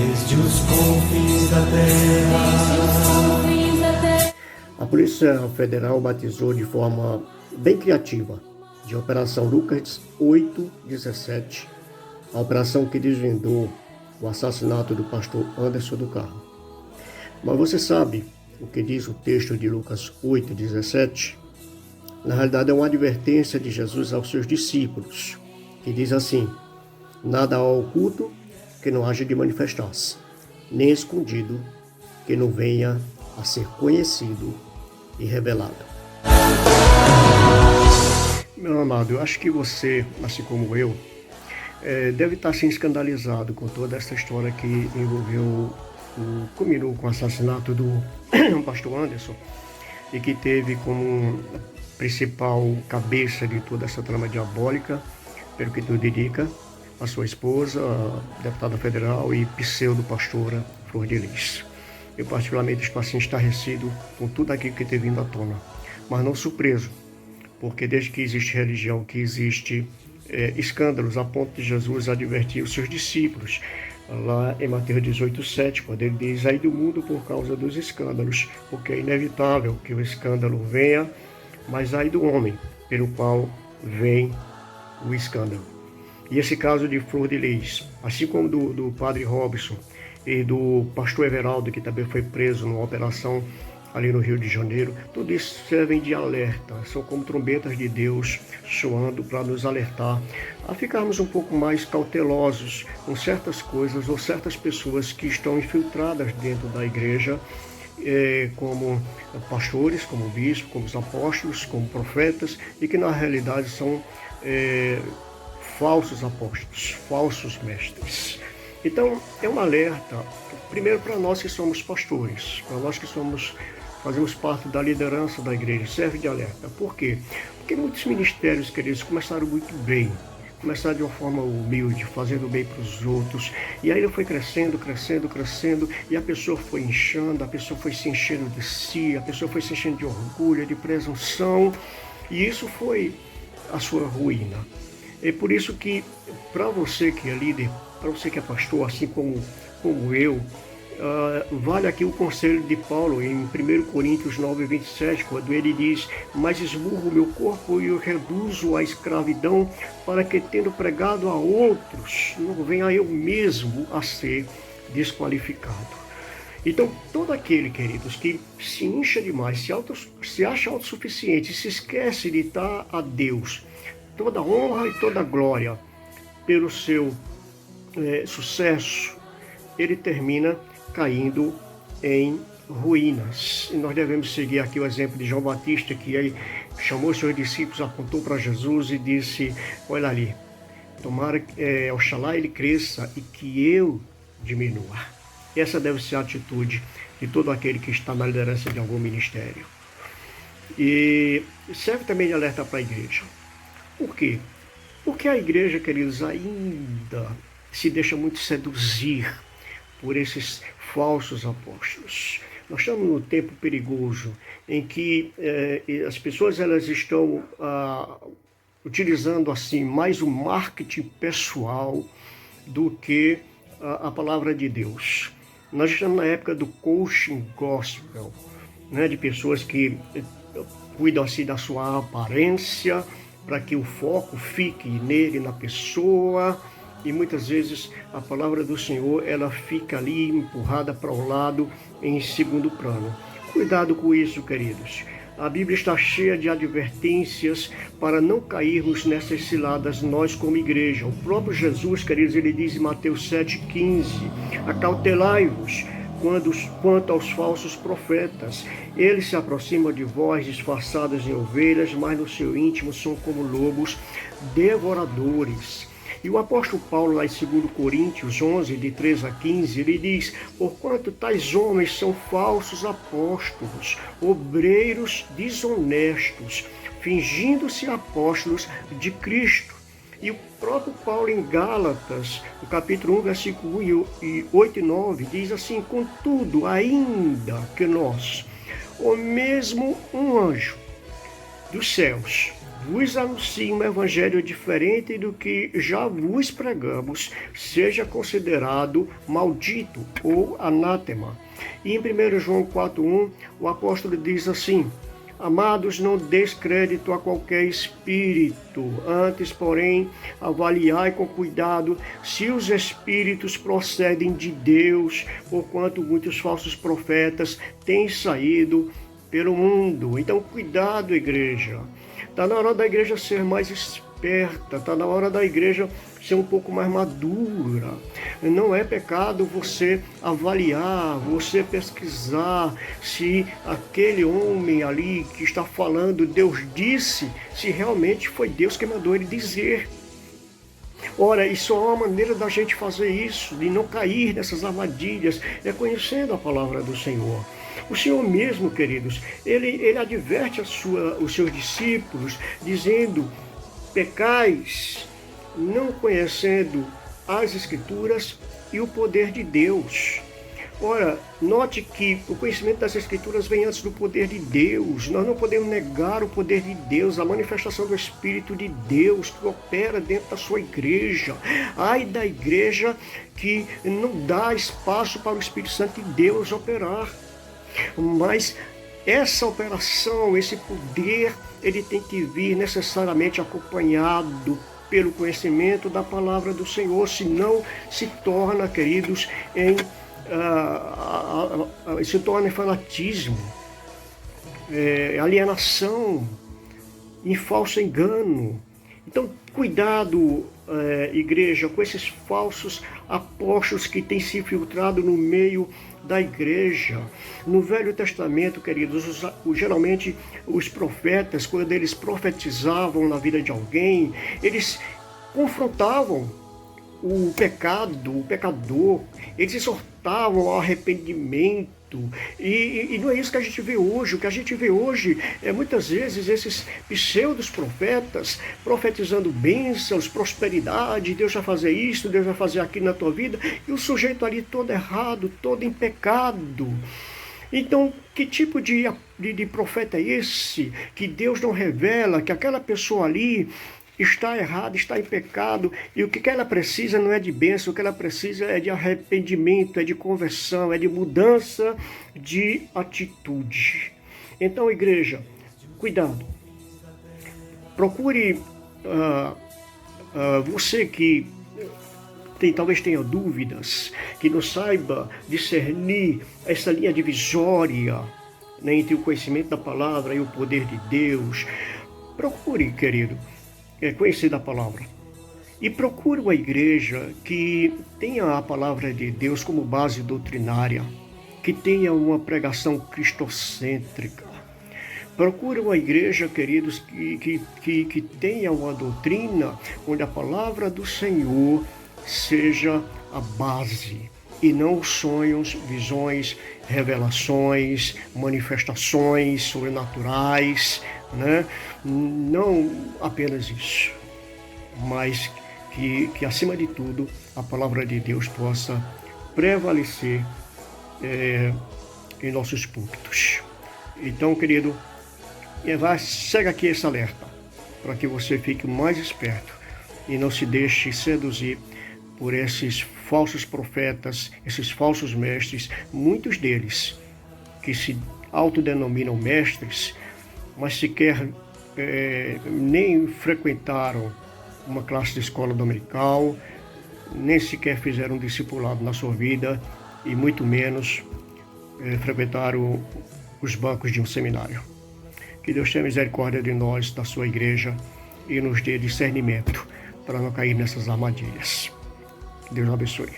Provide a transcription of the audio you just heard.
desde os confins da terra. A Polícia Federal batizou de forma bem criativa de Operação Lucas 817, a operação que desvendou o assassinato do pastor Anderson do Carmo. Mas você sabe o que diz o texto de Lucas 8:17? Na realidade é uma advertência de Jesus aos seus discípulos, que diz assim: nada há oculto que não haja de manifestar-se, nem escondido que não venha a ser conhecido e revelado. Meu amado, eu acho que você, assim como eu, deve estar assim escandalizado com toda essa história que culminou com o assassinato do pastor Anderson e que teve como principal cabeça de toda essa trama diabólica, pelo que tudo indica, a sua esposa, a deputada federal e pseudo-pastora Flor de Lis. Eu particularmente estou assim estarrecido com tudo aquilo que tem vindo à tona, mas não surpreso, porque desde que existe religião, que existe escândalos, a ponto de Jesus advertir os seus discípulos, lá em Mateus 18:7, quando ele diz: ai do mundo por causa dos escândalos, porque é inevitável que o escândalo venha, mas ai do homem pelo qual vem o escândalo. E esse caso de Flor de Lis, assim como do padre Robson e do pastor Everaldo, que também foi preso numa operação ali no Rio de Janeiro, tudo isso servem de alerta, são como trombetas de Deus soando para nos alertar a ficarmos um pouco mais cautelosos com certas coisas ou certas pessoas que estão infiltradas dentro da igreja, como pastores, como bispos, como os apóstolos, como profetas, e que na realidade são falsos apóstolos, falsos mestres. Então é um alerta, primeiro para nós que somos pastores, para nós que fazemos parte da liderança da igreja, serve de alerta. Por quê? Porque muitos ministérios, queridos, começaram muito bem, começaram de uma forma humilde, fazendo bem para os outros, e aí ele foi crescendo, e a pessoa foi inchando, a pessoa foi se enchendo de si, a pessoa foi se enchendo de orgulho, de presunção, e isso foi a sua ruína. É por isso que, para você que é líder, para você que é pastor, assim como eu, vale aqui o conselho de Paulo em 1 Coríntios 9:27, quando ele diz: mas esmurro o meu corpo e o reduzo à escravidão, para que, tendo pregado a outros, não venha eu mesmo a ser desqualificado. Então, todo aquele, queridos, que se incha demais, se acha autossuficiente, se esquece de dar a Deus toda honra e toda glória pelo seu sucesso, ele termina caindo em ruínas. E nós devemos seguir aqui o exemplo de João Batista, que ele chamou seus discípulos, apontou para Jesus e disse: olha ali, tomara, oxalá ele cresça e que eu diminua. Essa deve ser a atitude de todo aquele que está na liderança de algum ministério. E serve também de alerta para a igreja. Por quê? Porque a igreja, queridos, ainda se deixa muito seduzir por esses falsos apóstolos. Nós estamos num tempo perigoso em que as pessoas elas estão utilizando assim mais o marketing pessoal do que a palavra de Deus. Nós estamos na época do coaching gospel, né, de pessoas que cuidam assim da sua aparência, para que o foco fique nele, na pessoa, e muitas vezes a palavra do Senhor ela fica ali empurrada para o lado em segundo plano. Cuidado com isso, queridos. A Bíblia está cheia de advertências para não cairmos nessas ciladas nós como igreja. O próprio Jesus, queridos, ele diz em Mateus 7,15: acautelai-vos quanto aos falsos profetas. Eles se aproximam de vós disfarçados em ovelhas, mas no seu íntimo são como lobos devoradores. E o apóstolo Paulo, lá em 2 Coríntios 11, de 13 a 15, ele diz: porquanto tais homens são falsos apóstolos, obreiros desonestos, fingindo-se apóstolos de Cristo. E o próprio Paulo em Gálatas, no capítulo 1, versículo 8 e 9, diz assim: contudo, ainda que nós, ou mesmo um anjo, dos céus vos anuncio um evangelho diferente do que já vos pregamos, seja considerado maldito ou anátema. E em 1 João 4,1, o apóstolo diz assim: amados, não deis crédito a qualquer espírito, antes, porém, avaliai com cuidado se os espíritos procedem de Deus, porquanto muitos falsos profetas têm saído pelo mundo. Então, cuidado, igreja. Está na hora da igreja ser mais esperta, está na hora da igreja ser um pouco mais madura. Não é pecado você avaliar, você pesquisar se aquele homem ali que está falando, Deus disse, se realmente foi Deus que mandou ele dizer. Ora, isso é uma maneira da gente fazer isso, de não cair nessas armadilhas, é conhecendo a palavra do Senhor. O Senhor mesmo, queridos, ele adverte os seus discípulos, dizendo: pecais, não conhecendo as Escrituras e o poder de Deus. Ora, note que o conhecimento das Escrituras vem antes do poder de Deus. Nós não podemos negar o poder de Deus, a manifestação do Espírito de Deus que opera dentro da sua igreja. Ai da igreja que não dá espaço para o Espírito Santo de Deus operar. Mas essa operação, esse poder, ele tem que vir necessariamente acompanhado pelo conhecimento da palavra do Senhor, senão se torna, queridos, se torna em fanatismo, alienação, em falso engano. Então, cuidado, igreja, com esses falsos apóstolos que têm se infiltrado no meio da igreja. No Velho Testamento, queridos, geralmente os profetas, quando eles profetizavam na vida de alguém, eles confrontavam o pecado, o pecador, eles exortavam ao arrependimento. E não é isso que a gente vê hoje. O que a gente vê hoje é muitas vezes esses pseudos profetas profetizando bênçãos, prosperidade, Deus vai fazer isso, Deus vai fazer aquilo na tua vida, e o sujeito ali todo errado, todo em pecado. Então, que tipo de profeta é esse que Deus não revela, que aquela pessoa ali está errada, está em pecado, e o que ela precisa não é de bênção, o que ela precisa é de arrependimento, é de conversão, é de mudança de atitude. Então, igreja, cuidado. Procure, você que talvez tenha dúvidas, que não saiba discernir essa linha divisória, né, entre o conhecimento da palavra e o poder de Deus. Procure, querido, conhecer da palavra. E procure uma igreja que tenha a palavra de Deus como base doutrinária, que tenha uma pregação cristocêntrica. Procure uma igreja, queridos, que tenha uma doutrina onde a palavra do Senhor seja a base, e não sonhos, visões, revelações, manifestações sobrenaturais, né? Não apenas isso, mas que acima de tudo a palavra de Deus possa prevalecer em nossos púlpitos. Então, querido, segue aqui esse alerta, para que você fique mais esperto e não se deixe seduzir por esses falsos profetas, esses falsos mestres, muitos deles que se autodenominam mestres, mas sequer nem frequentaram uma classe de escola dominical, nem sequer fizeram um discipulado na sua vida, e muito menos frequentaram os bancos de um seminário. Que Deus tenha misericórdia de nós, da sua igreja, e nos dê discernimento para não cair nessas armadilhas. Que Deus abençoe.